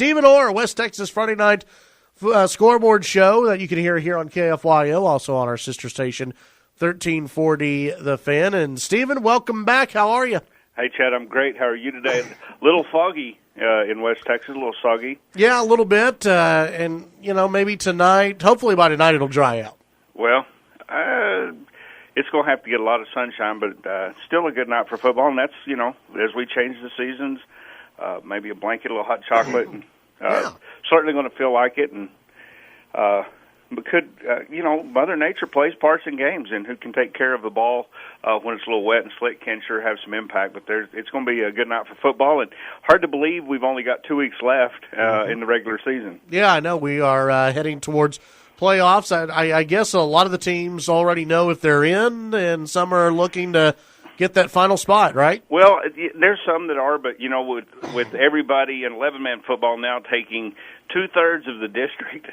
Stephen Orr, West Texas Friday night scoreboard show that you can hear here on KFYO, also on our sister station, 1340 The Fan. And Stephen, welcome back. How are you? Hey, Chad, I'm great. How are you today? A little foggy in West Texas, a little soggy. Yeah, a little bit. And, maybe tonight, hopefully by tonight it'll dry out. Well, it's going to have to get a lot of sunshine, but still a good night for football. And that's, as we change the seasons, maybe a blanket, a little hot chocolate. And, certainly going to feel like it. And but Mother Nature plays parts in games, and who can take care of the ball when it's a little wet and slick can sure have some impact. But it's going to be a good night for football, and hard to believe we've only got 2 weeks left in the regular season. Yeah, I know. We are heading towards playoffs. I guess a lot of the teams already know if they're in, and some are looking to get that final spot, right? Well, there's some that are, but, with everybody in 11-man football now taking two-thirds of the district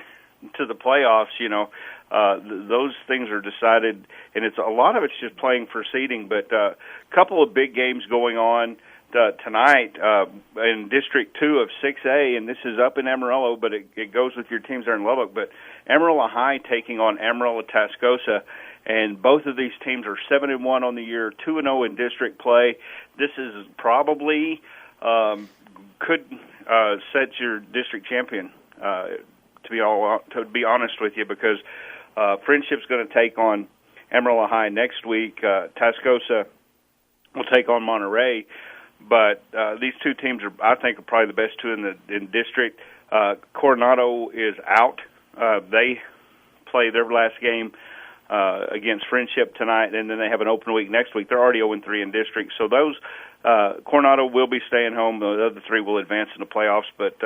to the playoffs, those things are decided, and a lot of it's just playing for seeding. But a couple of big games going on tonight in District 2 of 6A, and this is up in Amarillo, but it goes with your teams there in Lubbock. But Amarillo High taking on Amarillo Tascosa, and both of these teams are 7-1 on the year, 2-0 in district play. This is probably could set your district champion. To be honest with you, because Friendship's going to take on Amarillo High next week. Tascosa will take on Monterey, but these two teams I think, are probably the best two in district. Coronado is out. They play their last game against Friendship tonight, and then they have an open week next week. They're already 0-3 in district, so those Coronado will be staying home. The other three will advance in the playoffs, but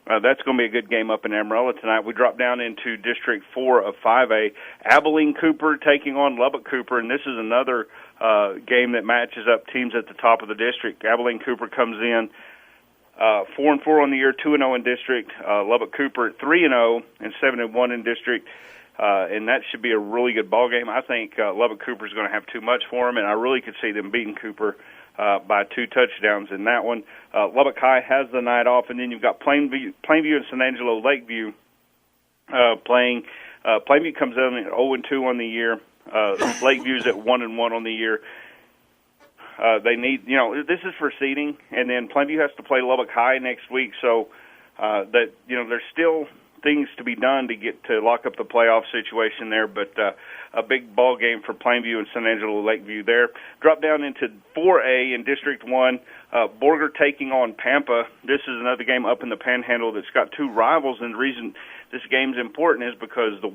that's going to be a good game up in Amarillo tonight. We drop down into District 4 of 5A. Abilene Cooper taking on Lubbock Cooper, and this is another game that matches up teams at the top of the district. Abilene Cooper comes in 4-4 on the year, 2-0 in district. Lubbock Cooper 3-0 and 7-1 in district. And that should be a really good ball game. I think Lubbock Cooper is going to have too much for them, and I really could see them beating Cooper by 2 touchdowns in that one. Lubbock High has the night off, and then you've got Plainview and San Angelo Lakeview playing. Plainview comes in at 0-2 on the year. Lakeview's at 1-1 on the year. They need, this is for seeding, and then Plainview has to play Lubbock High next week, so that there's still things to be done to get to lock up the playoff situation there, but a big ball game for Plainview and San Angelo Lakeview there. Drop down into 4A in District 1, Borger taking on Pampa. This is another game up in the Panhandle that's got two rivals, and the reason this game's important is because the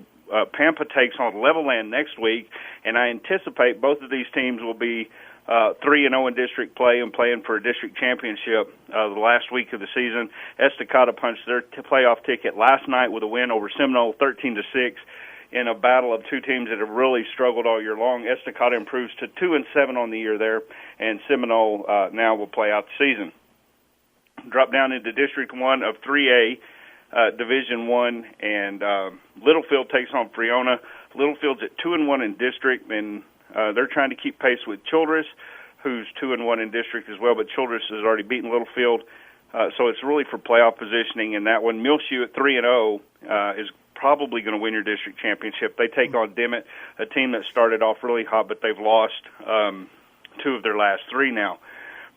Pampa takes on Levelland next week, and I anticipate both of these teams will be 3-0 in district play and playing for a district championship the last week of the season. Estacada punched their playoff ticket last night with a win over Seminole 13-6 in a battle of two teams that have really struggled all year long. Estacada improves to 2-7 on the year there, and Seminole now will play out the season. Drop down into District 1 of 3A, Division 1, and Littlefield takes on Friona. Littlefield's at 2-1 in district, and they're trying to keep pace with Childress, who's 2-1 in district as well, but Childress has already beaten Littlefield. So it's really for playoff positioning in that one. Muleshoe at 3-0 is probably going to win your district championship. They take on Dimmitt, a team that started off really hot, but they've lost 2 of their last 3 now.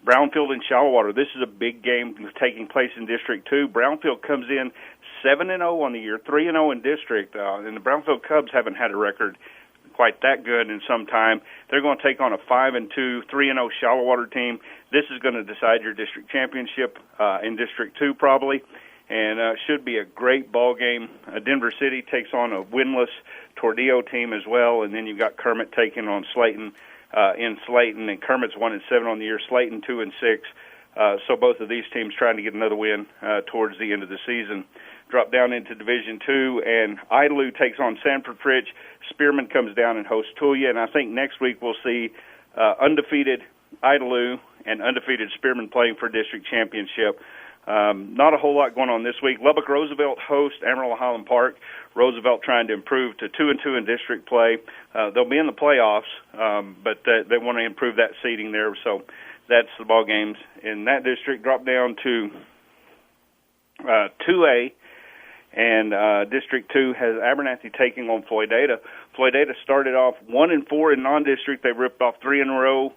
Brownfield and Shallowater, this is a big game taking place in District 2. Brownfield comes in 7-0 on the year, 3-0 in district, and the Brownfield Cubs haven't had a record quite that good in some time. They're going to take on a 5-2, 3-0 Shallowater team. This is going to decide your district championship in District 2 probably, and should be a great ball game. Denver City takes on a winless Tordillo team as well, and then you've got Kermit taking on Slayton in Slayton, and Kermit's 1-7 on the year, Slayton 2-6. So both of these teams trying to get another win towards the end of the season. Drop down into Division 2, and Idalou takes on Sanford Fritch. Spearman comes down and hosts Tulia, and I think next week we'll see undefeated Idalou and undefeated Spearman playing for district championship. Not a whole lot going on this week. Lubbock Roosevelt hosts Amarillo Highland Park. Roosevelt trying to improve to 2-2 in district play. They'll be in the playoffs, but they want to improve that seeding there. So that's the ball games in that district. Drop down to 2A, and District 2 has Abernathy taking on Floydada. Floydada started off 1-4 in non-district. They ripped off 3 in a row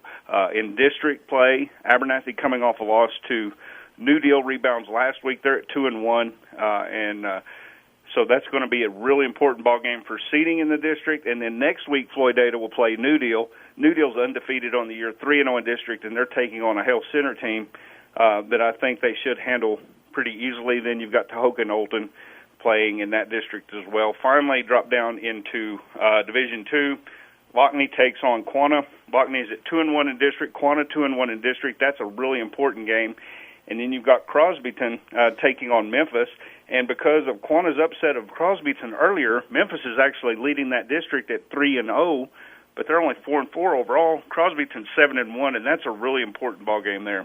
in district play. Abernathy coming off a loss to New Deal Rebounds last week. They're at 2-1, so that's going to be a really important ball game for seeding in the district. And then next week, Floydada will play New Deal. New Deal's undefeated on the year, 3-0 in district, and they're taking on a Hale Center team that I think they should handle pretty easily. Then you've got Tahoka and Olton playing in that district as well. Finally, drop down into Division 2. Lockney takes on Quanah. Lockney is at 2-1 in district. Quanah 2-1 in district. That's a really important game. And then you've got Crosbyton taking on Memphis. And because of Quanah's upset of Crosbyton earlier, Memphis is actually leading that district at 3-0, but they're only 4-4 overall. Crosbyton's 7-1, and that's a really important ball game there.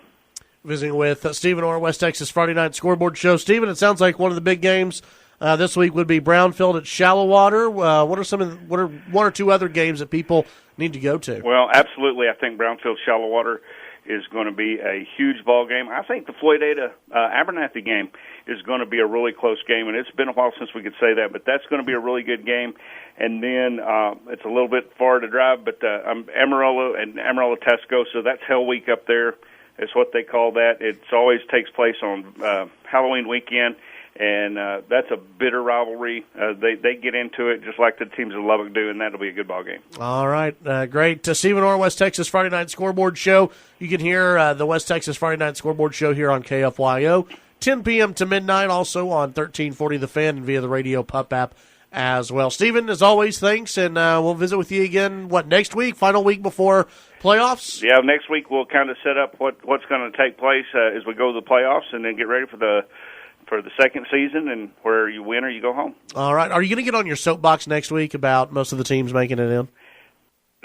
Visiting with Stephen Orr, West Texas Friday Night Scoreboard Show. Stephen, it sounds like one of the big games this week would be Brownfield at Shallow Water. What are one or two other games that people need to go to? Well, absolutely. I think Brownfield Shallow Water is going to be a huge ball game. I think the Floydada Abernathy game is going to be a really close game, and it's been a while since we could say that, but that's going to be a really good game. And then it's a little bit far to drive, but Amarillo and Amarillo-Tascosa, that's Hell Week up there. It's what they call that. It always takes place on Halloween weekend, and that's a bitter rivalry. They get into it just like the teams in Lubbock do, and that'll be a good ball game. All right, great. Stephen Orr, West Texas Friday Night Scoreboard Show. You can hear the West Texas Friday Night Scoreboard Show here on KFYO, 10 p.m. to midnight, also on 1340 The Fan and via the Radio Pup app as well. Stephen, as always, thanks, and we'll visit with you again, next week, final week before playoffs? Yeah, next week we'll kind of set up what's going to take place as we go to the playoffs, and then get ready for the second season, and where you win or you go home. All right. Are you going to get on your soapbox next week about most of the teams making it in?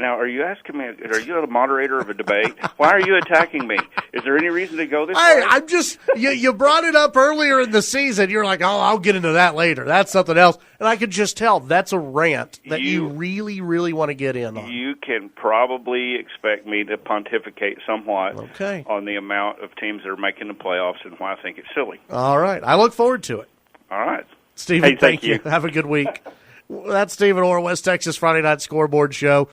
Now, are you asking me, are you the moderator of a debate? Why are you attacking me? Is there any reason to go this way? I'm just, you brought it up earlier in the season. You're like, oh, I'll get into that later. That's something else. And I could just tell that's a rant that you really, really want to get in on. You can probably expect me to pontificate somewhat on the amount of teams that are making the playoffs and why I think it's silly. All right. I look forward to it. All right. Stephen, thank you. Have a good week. That's Stephen Orr, West Texas Friday Night Scoreboard Show.